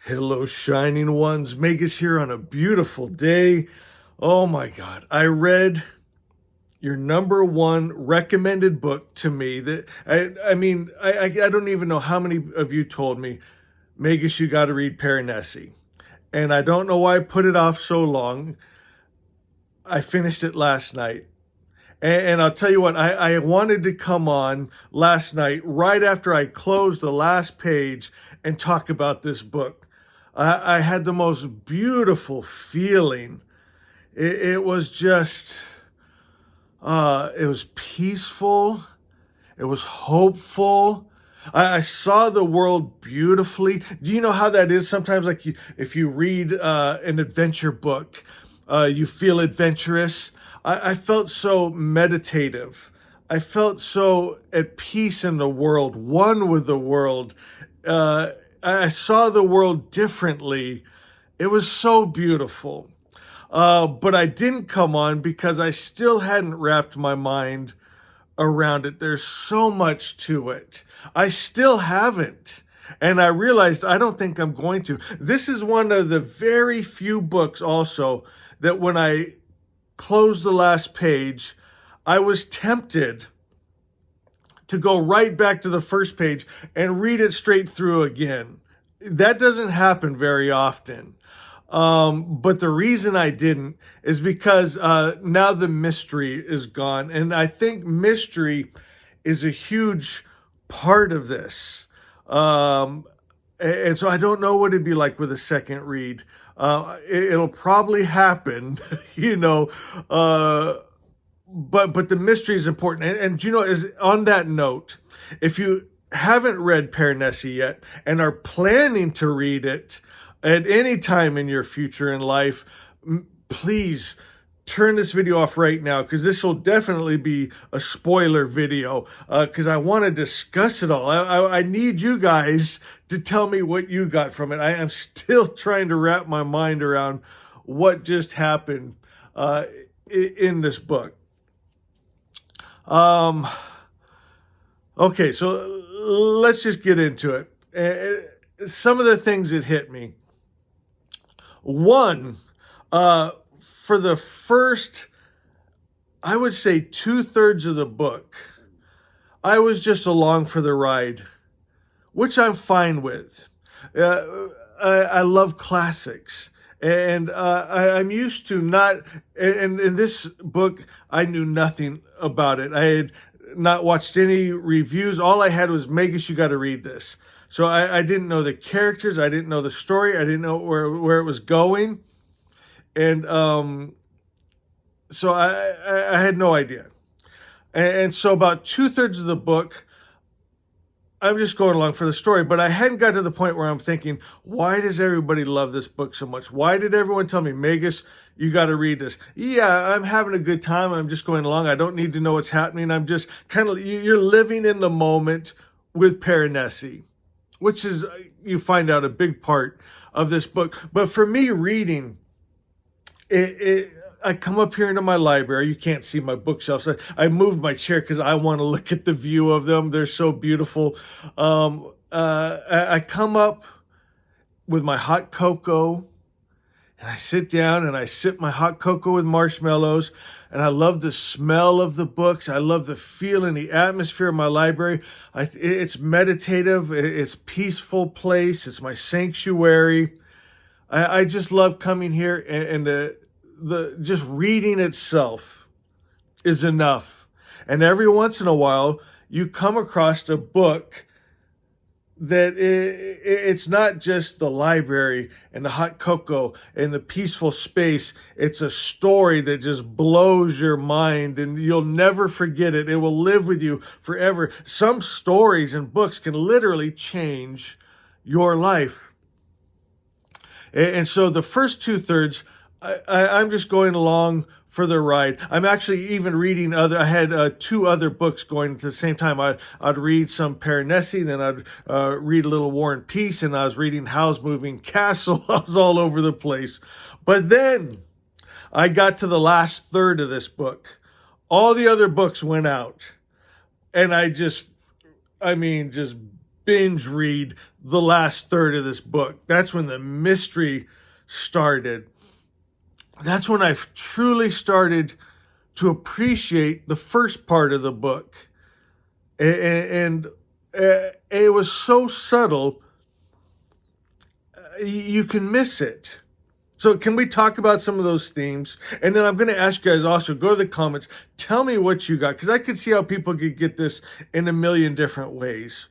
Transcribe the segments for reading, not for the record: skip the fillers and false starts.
Hello, shining ones. Megas here on a beautiful day. Oh my God. I read your number one recommended book to me that I don't even know how many of you told me, Megas, you got to read Piranesi. And I don't know why I put it off so long. I finished it last night. And I'll tell you what, I wanted to come on last night right after I closed the last page and talk about this book. I had the most beautiful feeling. It was just, it was peaceful. It was hopeful. I saw the world beautifully. Do you know how that is? Sometimes, like if you read an adventure book, you feel adventurous. I felt so meditative. I felt so at peace in the world, one with the world. I saw the world differently. It was so beautiful. But I didn't come on because I still hadn't wrapped my mind around it. There's so much to it. I still haven't. And I realized I don't think I'm going to. This is one of the very few books also that when I closed the last page, I was tempted to go right back to the first page and read it straight through again. That doesn't happen very often. But the reason I didn't is because now the mystery is gone. And I think mystery is a huge part of this. And so I don't know what it'd be like with a second read. It'll probably happen, you know, but the mystery is important. And you know, is on that note, if you haven't read Piranesi yet and are planning to read it at any time in your future in life, please turn this video off right now, because this will definitely be a spoiler video, because I want to discuss it all. I need you guys to tell me what you got from it. I am still trying to wrap my mind around what just happened in this book. Okay, so let's just get into it. Some of the things that hit me. One, for the first, I would say 2/3 of the book, I was just along for the ride, which I'm fine with. I love classics. And I'm used to not, and in this book, I knew nothing about it. I had not watched any reviews. All I had was, Megas, you got to read this. So I didn't know the characters. I didn't know the story. I didn't know where it was going. And so I had no idea. And so about 2/3 of the book, I'm just going along for the story, but I hadn't got to the point where I'm thinking, why does everybody love this book so much? Why did everyone tell me, Megas, you got to read this? Yeah, I'm having a good time. I'm just going along. I don't need to know what's happening. I'm just kind of, you're living in the moment with Piranesi, which is, you find out, a big part of this book. But for me, reading, I come up here into my library. You can't see my bookshelves. I moved my chair because I want to look at the view of them. They're so beautiful. I come up with my hot cocoa, and I sit down and I sip my hot cocoa with marshmallows. And I love the smell of the books. I love the feel and the atmosphere of my library. It's meditative. It's a peaceful place. It's my sanctuary. I just love coming here, and the just reading itself is enough. And every once in a while, you come across a book that it's not just the library and the hot cocoa and the peaceful space. It's a story that just blows your mind, and you'll never forget it. It will live with you forever. Some stories and books can literally change your life. And so the first 2/3, I'm just going along for the ride. I'm actually even reading I had 2 other books going at the same time. I'd read some Piranesi, then I'd read a little War and Peace, and I was reading Howl's Moving Castle. I was all over the place. But then I got to the last third of this book. All the other books went out. And just binge read the last third of this book. That's when the mystery started. That's when I truly started to appreciate the first part of the book. And it was so subtle, you can miss it. So can we talk about some of those themes? And then I'm going to ask you guys also, go to the comments, tell me what you got, because I could see how people could get this in a million different ways.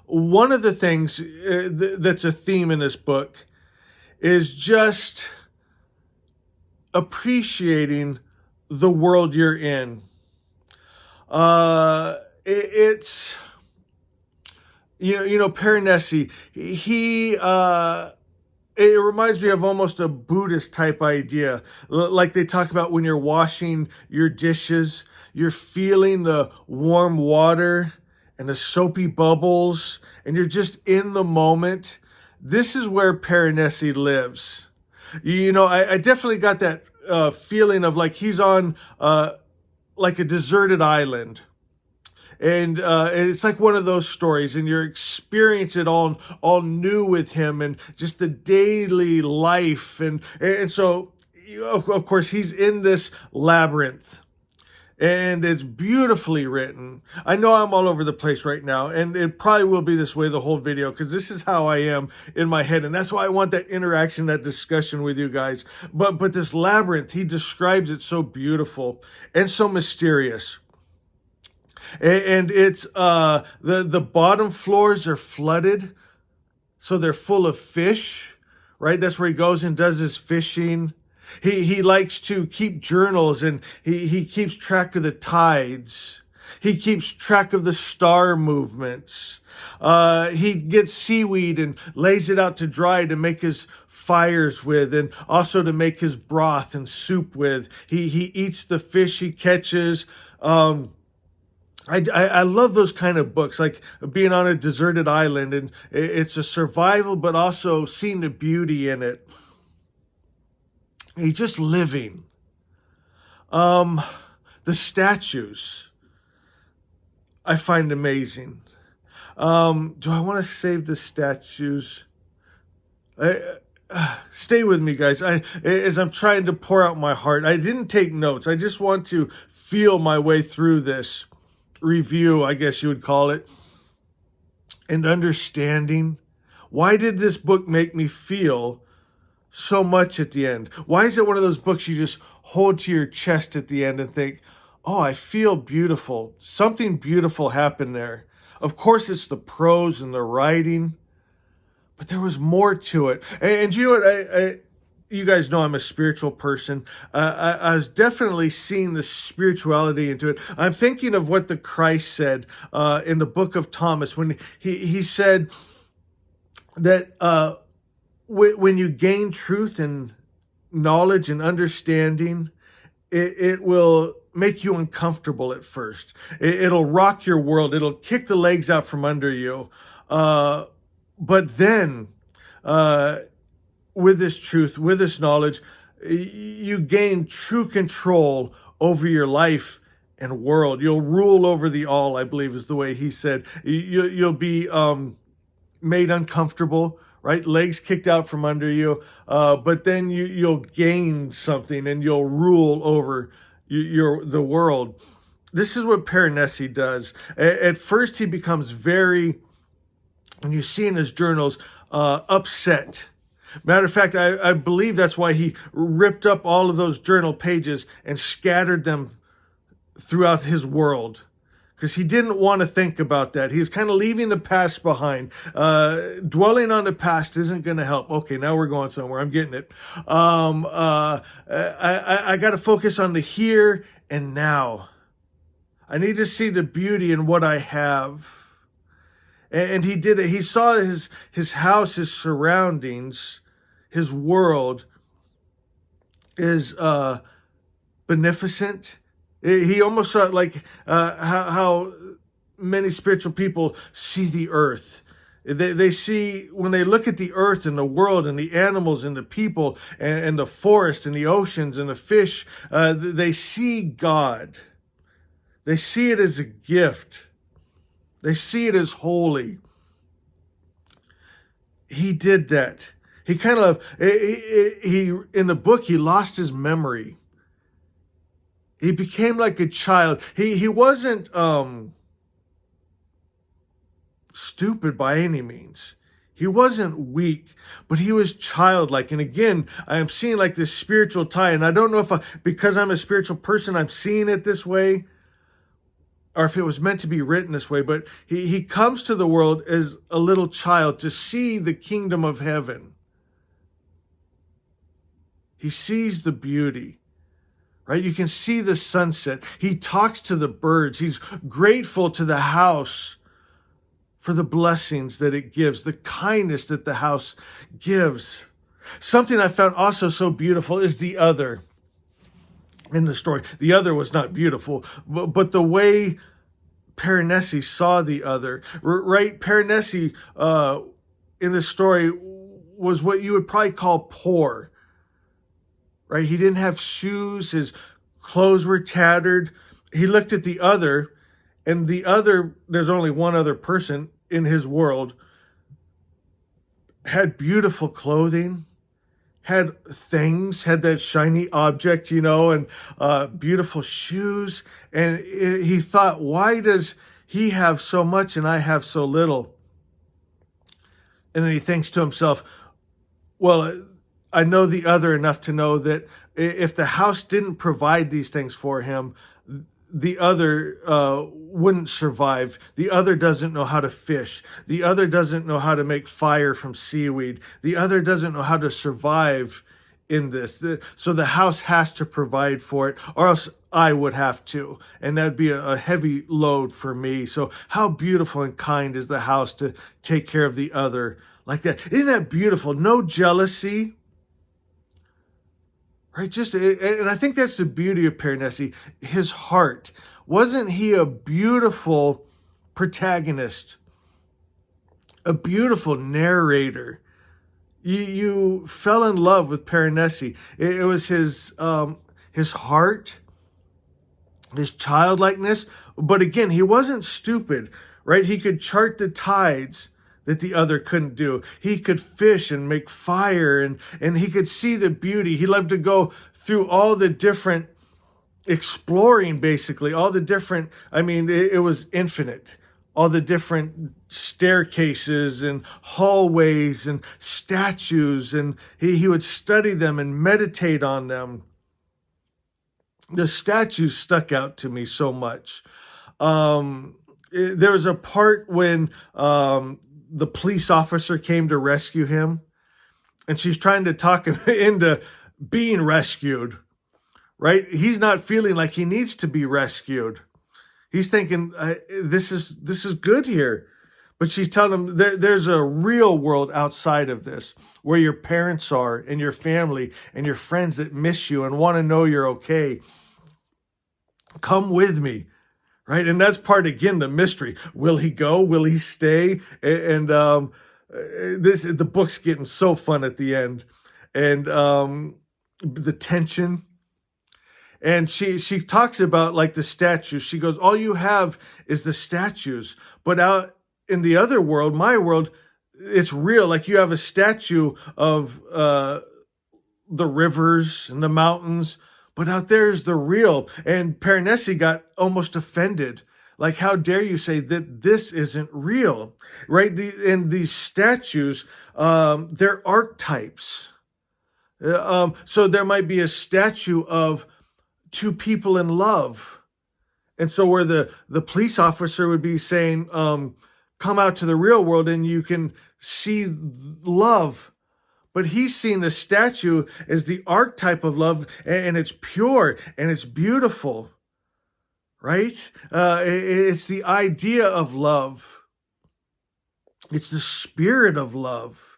One of the things that's a theme in this book is just appreciating the world you're in. It's Piranesi. It reminds me of almost a Buddhist type idea. Like they talk about when you're washing your dishes, you're feeling the warm water and the soapy bubbles, and you're just in the moment. This is where Piranesi lives. I definitely got that feeling of like he's on like a deserted island. And it's like one of those stories, and you're experiencing it all new with him, and just the daily life, and so of course he's in this labyrinth, and it's beautifully written. I know I'm all over the place right now, and it probably will be this way the whole video, because this is how I am in my head, and that's why I want that interaction, that discussion with you guys. But this labyrinth, he describes it so beautiful and so mysterious. And it's the bottom floors are flooded, so they're full of fish, right? That's where he goes and does his fishing. He likes to keep journals, and he keeps track of the tides. He keeps track of the star movements. He gets seaweed and lays it out to dry to make his fires with, and also to make his broth and soup with. He eats the fish he catches. I love those kind of books, like being on a deserted island, and it's a survival, but also seeing the beauty in it. He's just living. The statues, I find amazing. Do I want to save the statues? Stay with me, guys. As I'm trying to pour out my heart, I didn't take notes. I just want to feel my way through this review, I guess you would call it, and understanding. Why did this book make me feel so much at the end? Why is it one of those books you just hold to your chest at the end and think, oh, I feel beautiful. Something beautiful happened there. Of course, it's the prose and the writing, but there was more to it. And you know what? You guys know I'm a spiritual person. I was definitely seeing the spirituality into it. I'm thinking of what the Christ said in the book of Thomas, when he said that when you gain truth and knowledge and understanding, it will make you uncomfortable at first. It'll rock your world. It'll kick the legs out from under you. But then with this truth, with this knowledge, you gain true control over your life and world. You'll rule over the all, I believe is the way he said. You'll be made uncomfortable, right? Legs kicked out from under you. But then you'll gain something, and you'll rule over the world. This is what Piranesi does. At first, he becomes very, and you see in his journals, upset. Matter of fact, I believe that's why he ripped up all of those journal pages and scattered them throughout his world, because he didn't want to think about that. He's kind of leaving the past behind. Dwelling on the past isn't going to help. Okay, now we're going somewhere. I'm getting it. I got to focus on the here and now. I need to see the beauty in what I have. And he did it. He saw his house, his surroundings, his world is beneficent. He almost saw it like how many spiritual people see the earth. They see, when they look at the earth and the world and the animals and the people and the forest and the oceans and the fish, they see God. They see it as a gift. They see it as holy. He did that. He kind of he in the book he lost his memory. He became like a child. He wasn't stupid by any means. He wasn't weak, but he was childlike. And again, I am seeing like this spiritual tie. And I don't know if because I'm a spiritual person, I'm seeing it this way, or if it was meant to be written this way. But he comes to the world as a little child to see the kingdom of heaven. He sees the beauty. Right? You can see the sunset. He talks to the birds. He's grateful to the house for the blessings that it gives, the kindness that the house gives. Something I found also so beautiful is the other in the story. The other was not beautiful, but the way Piranesi saw the other, right? Piranesi in the story was what you would probably call poor. Right? He didn't have shoes. His clothes were tattered. He looked at the other, and the other, there's only one other person in his world, had beautiful clothing, had things, had that shiny object, and beautiful shoes. And he thought, why does he have so much and I have so little? And then he thinks to himself, well, I know the other enough to know that if the house didn't provide these things for him, the other wouldn't survive. The other doesn't know how to fish. The other doesn't know how to make fire from seaweed. The other doesn't know how to survive in this. So the house has to provide for it, or else I would have to. And that'd be a heavy load for me. So how beautiful and kind is the house to take care of the other like that? Isn't that beautiful? No jealousy. Right, and I think that's the beauty of Piranesi, his heart. Wasn't he a beautiful protagonist, a beautiful narrator? You fell in love with Piranesi. It was his heart, his childlikeness. But again, he wasn't stupid, right? He could chart the tides that the other couldn't do. He could fish and make fire, and he could see the beauty. He loved to go through all the different exploring, basically, all the different, it was infinite. All the different staircases and hallways and statues, and he would study them and meditate on them. The statues stuck out to me so much. There was a part when the police officer came to rescue him, and she's trying to talk him into being rescued, right? He's not feeling like he needs to be rescued. He's thinking, this is good here. But she's telling him there's a real world outside of this, where your parents are and your family and your friends that miss you and want to know you're okay. Come with me. Right, and that's part, again, the mystery. Will he go? Will he stay? And the book's getting so fun at the end, and the tension. And she talks about like the statues. She goes, all you have is the statues, but out in the other world, my world, it's real. Like you have a statue of the rivers and the mountains. But out there is the real. And Piranesi got almost offended. Like, how dare you say that this isn't real, right? And these statues, they're archetypes. So there might be a statue of two people in love. And so where the police officer would be saying, come out to the real world and you can see love. But he's seen the statue as the archetype of love, and it's pure and it's beautiful, right? It's the idea of love. It's the spirit of love.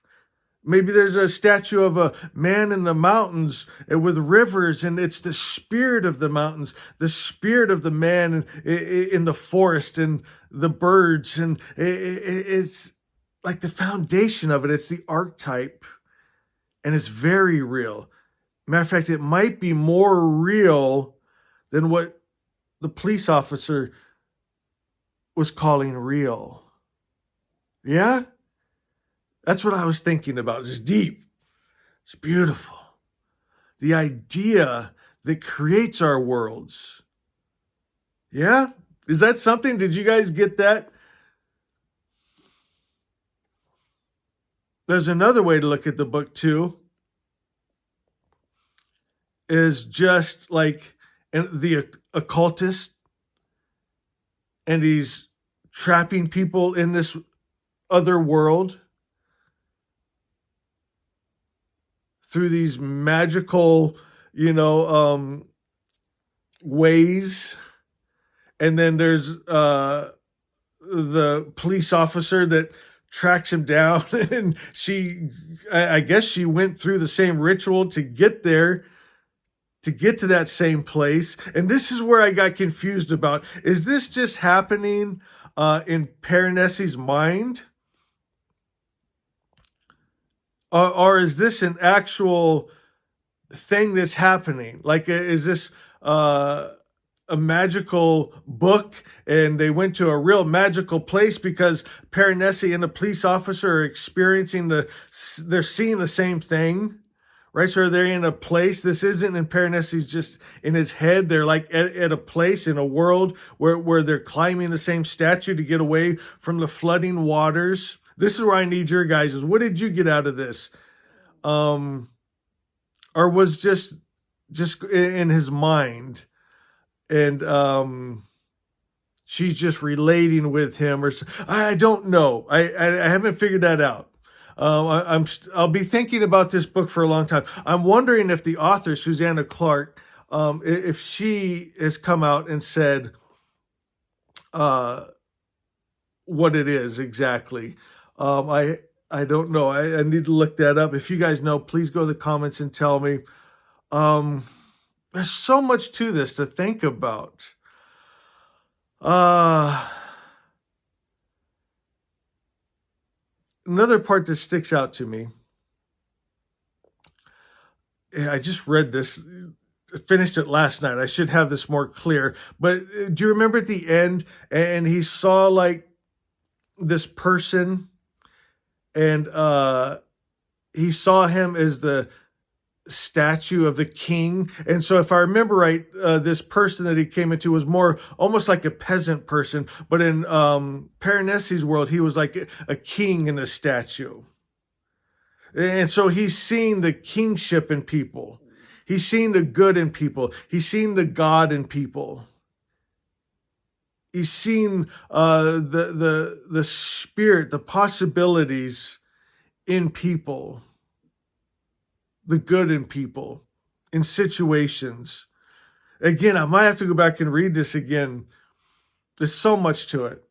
Maybe there's a statue of a man in the mountains with rivers, and it's the spirit of the mountains, the spirit of the man in the forest and the birds. And it's like the foundation of it. It's the archetype. And it's very real. Matter of fact, it might be more real than what the police officer was calling real. Yeah? That's what I was thinking about. It's deep. It's beautiful. The idea that creates our worlds. Yeah? Is that something? Did you guys get that? There's another way to look at the book too. Is just like the occultist, and he's trapping people in this other world through these magical, ways. And then there's the police officer that tracks him down, and I guess she went through the same ritual to get there, to get to that same place. And this is where I got confused about, is this just happening in Piranesi's mind? Or is this an actual thing that's happening? Like, is this a magical book, and they went to a real magical place because Piranesi and the police officer are experiencing they're seeing the same thing, right? So they're in a place. This isn't in Piranesi's just in his head. They're like at a place in a world where they're climbing the same statue to get away from the flooding waters. This is where I need your guys'. What did you get out of this? Or was just in his mind, and she's just relating with him, or I don't know. I haven't figured that out. I'll be thinking about this book for a long time. I'm wondering if the author, Susanna Clark, if she has come out and said what it is exactly. I don't know. I need to look that up. If you guys know, please go to the comments and tell me. There's so much to this to think about. Another part that sticks out to me. I just read this, finished it last night. I should have this more clear. But do you remember at the end, and he saw like this person, and he saw him as the statue of the king. And so if I remember right, this person that he came into was more almost like a peasant person, but in Piranesi's world, he was like a king in a statue. And so he's seen the kingship in people. He's seen the good in people. He's seen the God in people. He's seen the spirit, the possibilities in people, the good in people, in situations. Again, I might have to go back and read this again. There's so much to it.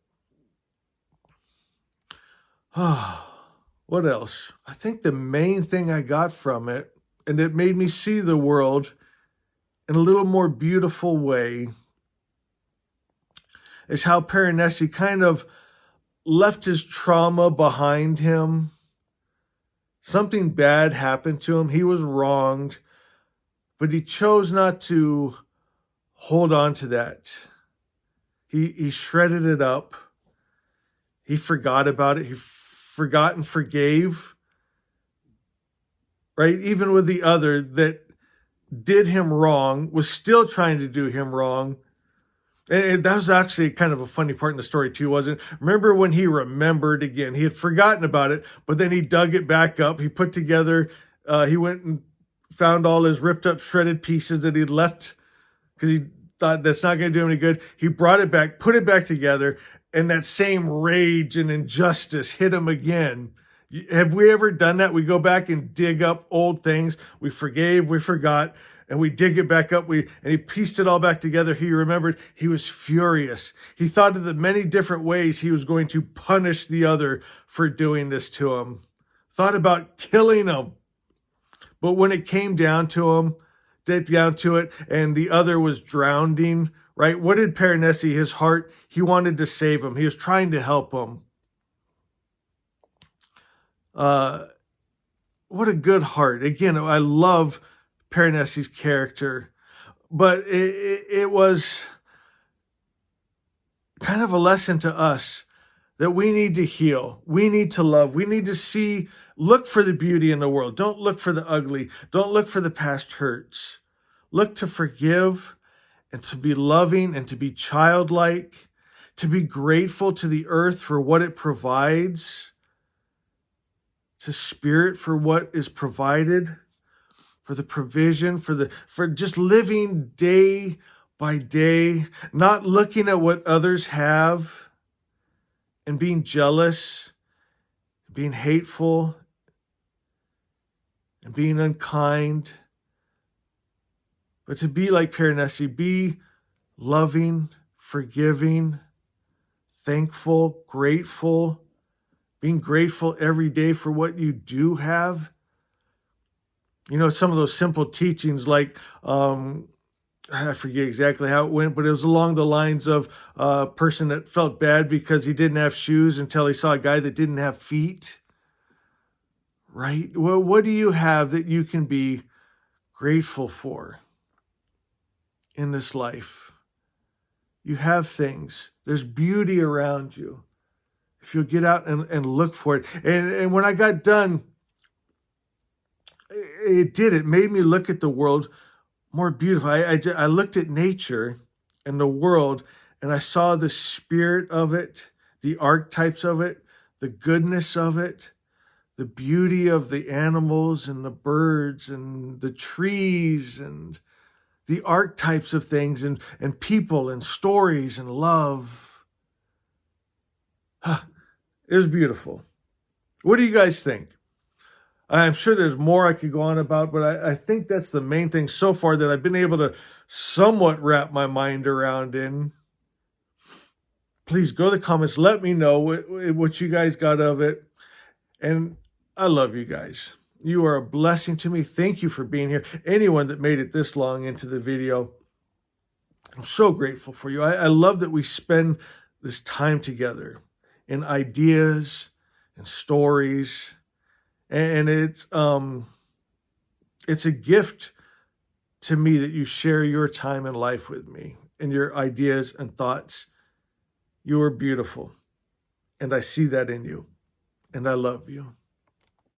What else? I think the main thing I got from it, and it made me see the world in a little more beautiful way, is how Piranesi kind of left his trauma behind him. Something bad happened to him. He was wronged, but he chose not to hold on to that. He shredded it up. He forgot about it. He forgot and forgave. Right? Even with the other that did him wrong, was still trying to do him wrong. And that was actually kind of a funny part in the story too, wasn't it? Remember when he remembered again? He had forgotten about it, but then he dug it back up. He put together, he went and found all his ripped up, shredded pieces that he'd left because he thought that's not going to do him any good. He brought it back, put it back together, and that same rage and injustice hit him again. Have we ever done that? We go back and dig up old things. We forgave, we forgot, and we dig it back up. And he pieced it all back together. He remembered. He was furious. He thought of the many different ways he was going to punish the other for doing this to him. Thought about killing him. But when it came down to it, and the other was drowning, right? What did Piranesi, his heart, he wanted to save him. He was trying to help him. What a good heart. Again, I love Piranesi's character, but it was kind of a lesson to us that we need to heal. We need to love. We need to see, look for the beauty in the world. Don't look for the ugly. Don't look for the past hurts. Look to forgive and to be loving and to be childlike, to be grateful to the earth for what it provides, to spirit for what is provided, for the provision, for just living day by day, not looking at what others have and being jealous, being hateful, and being unkind, but to be like Piranesi, be loving, forgiving, thankful, grateful, being grateful every day for what you do have. You know, some of those simple teachings like, I forget exactly how it went, but it was along the lines of a person that felt bad because he didn't have shoes until he saw a guy that didn't have feet, right? Well, what do you have that you can be grateful for in this life? You have things. There's beauty around you. If you'll get out and look for it. And when I got done, it made me look at the world more beautiful. I looked at nature and the world, and I saw the spirit of it, the archetypes of it, the goodness of it, the beauty of the animals and the birds and the trees and the archetypes of things and people and stories and love. It was beautiful. What do you guys think? I'm sure there's more I could go on about, but I think that's the main thing so far that I've been able to somewhat wrap my mind around in. Please go to the comments. Let me know what you guys got of it. And I love you guys. You are a blessing to me. Thank you for being here. Anyone that made it this long into the video, I'm so grateful for you. I love that we spend this time together in ideas and stories. And it's a gift to me that you share your time in life with me and your ideas and thoughts. You are beautiful, and I see that in you, and I love you.